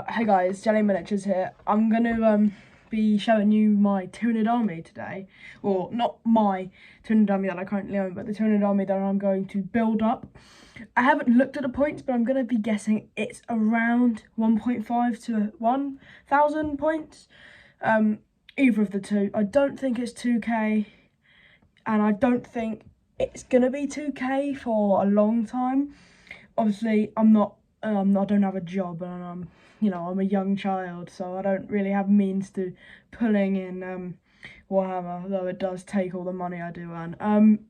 Hey guys, Jelly Miniatures here. I'm going to be showing you my Tynid army today. Well, not my Tynid army that I currently own, but the Tynid army that I'm going to build up. I haven't looked at the points, but I'm going to be guessing it's around 1.5 to 1,000 points. Either of the two. I don't think it's 2k, and I don't think it's going to be 2k for a long time. Obviously, I don't have a job, and I'm a young child, so I don't really have means to pulling in Warhammer, though it does take all the money I do earn.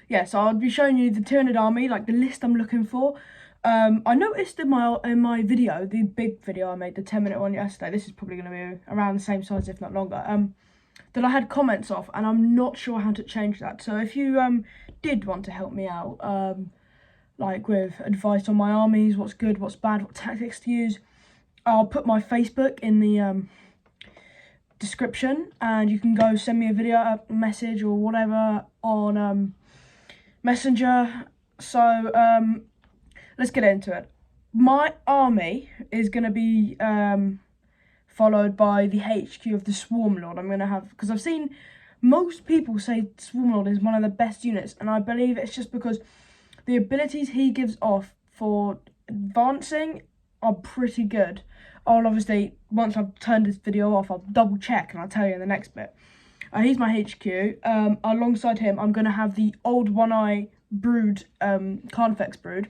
Yeah, so I'll be showing you the Tynid army, like the list I'm looking for. I noticed in my video, the big video I made, the 10-minute one yesterday, this is probably going to be around the same size, if not longer, that I had comments off, and I'm not sure how to change that. So if you did want to help me out, like with advice on my armies, what's good, what's bad, what tactics to use, I'll put my Facebook in the description, and you can go send me a video, a message or whatever on Messenger. So let's get into it. My army is going to be followed by the HQ of the Swarm Lord. I'm going to have, because I've seen most people say Swarm Lord is one of the best units, and I believe it's just because the abilities he gives off for advancing are pretty good. I'll obviously, once I've turned this video off, I'll double check and I'll tell you in the next bit. He's my HQ. Alongside him, I'm going to have the old one-eye brood, Carnifex brood.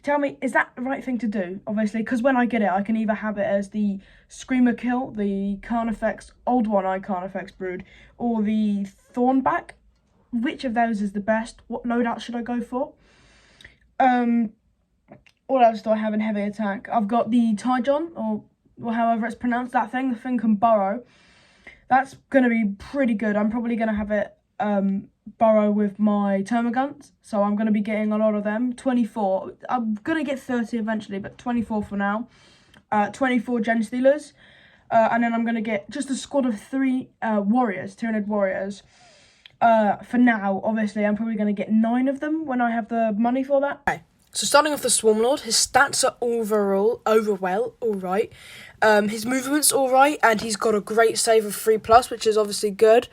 Tell me, is that the right thing to do? Obviously, because when I get it, I can either have it as the Screamer Kill, the Carnifex, old one-eye Carnifex brood, or the Thornback. Which of those is the best? What loadout should I go for? What else do I have in heavy attack? I've got the Tyjon, or however it's pronounced, that thing. The thing can burrow. That's going to be pretty good. I'm probably going to have it burrow with my Termagants, so I'm going to be getting a lot of them. 24. I'm going to get 30 eventually, but 24 for now. 24 Gen Stealers. And then I'm going to get just a squad of 3 warriors, Tynid warriors. For now, obviously, I'm probably going to get 9 of them when I have the money for that. Okay, so starting off the Swarm Lord, his stats are alright. His movement's alright, and he's got a great save of 3+, which is obviously good.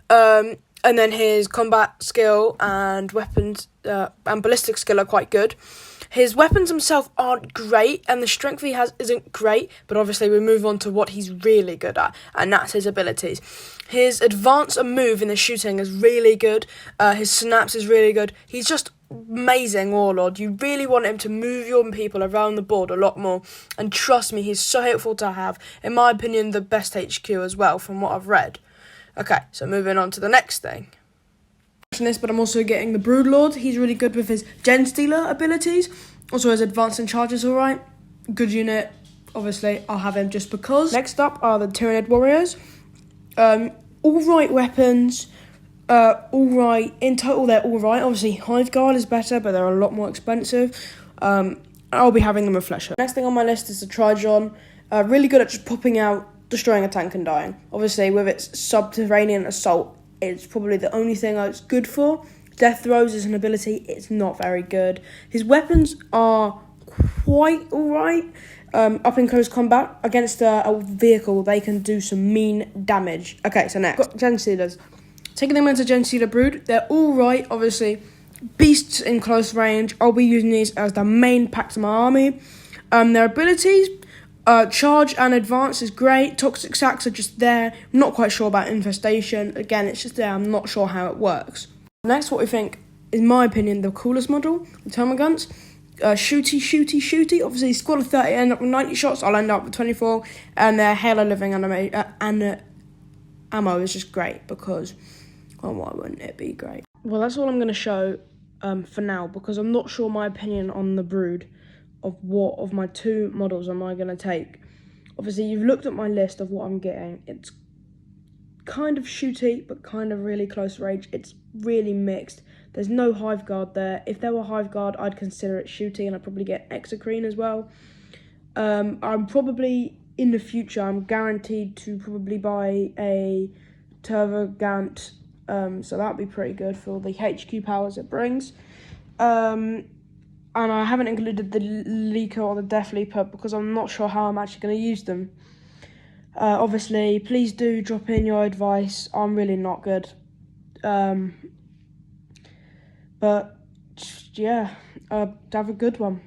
And then his combat skill and weapons and ballistic skill are quite good. His weapons themselves aren't great, and the strength he has isn't great, but obviously we move on to what he's really good at, and that's his abilities. His advance and move in the shooting is really good. His snaps is really good. He's just amazing warlord. You really want him to move your people around the board a lot more, and trust me, he's so helpful to have. In my opinion, the best HQ as well, from what I've read. Okay, so moving on to the next thing. This, but I'm also getting the Brood Lord. He's really good with his Gen Stealer abilities. Also, his advance and charge is alright. Good unit. Obviously, I'll have him just because. Next up are the Tynid warriors. Alright weapons. Alright. In total, they're alright. Obviously, Hive Guard is better, but they're a lot more expensive. I'll be having them with Flesher. Next thing on my list is the Tryjon. Really good at just popping out, destroying a tank and dying. Obviously, with its subterranean assault, it's probably the only thing it's good for. Death throws is an ability. It's not very good. His weapons are quite alright. Up in close combat against a vehicle, they can do some mean damage. Okay, so next, got Gen Stealers. Taking them into Gen Stealer Brood, they're alright, obviously. Beasts in close range. I'll be using these as the main pack to my army. Their abilities, charge and advance is great. Toxic sacks are just there. I'm not quite sure about infestation. Again, it's just there. I'm not sure how it works. Next, what we think, in my opinion, the coolest model, the Termagants. Shooty. Obviously, squad of 30 end up with 90 shots. I'll end up with 24. And their Halo Living ammo is just great because, well, why wouldn't it be great? Well, that's all I'm going to show for now, because I'm not sure my opinion on the Brood of what of my 2 models am I going to take. Obviously, you've looked at my list of what I'm getting. It's kind of shooty, but kind of really close range. It's really mixed. There's no Hive Guard there. If there were Hive Guard, I'd consider it shooty, and I'd probably get Exocrine as well. I'm probably, in the future, I'm guaranteed to probably buy a Termagant, so that'd be pretty good for the HQ powers it brings. and I haven't included the Leaker or the Death Leaper because I'm not sure how I'm actually going to use them. Obviously, please do drop in your advice. I'm really not good. But yeah, have a good one.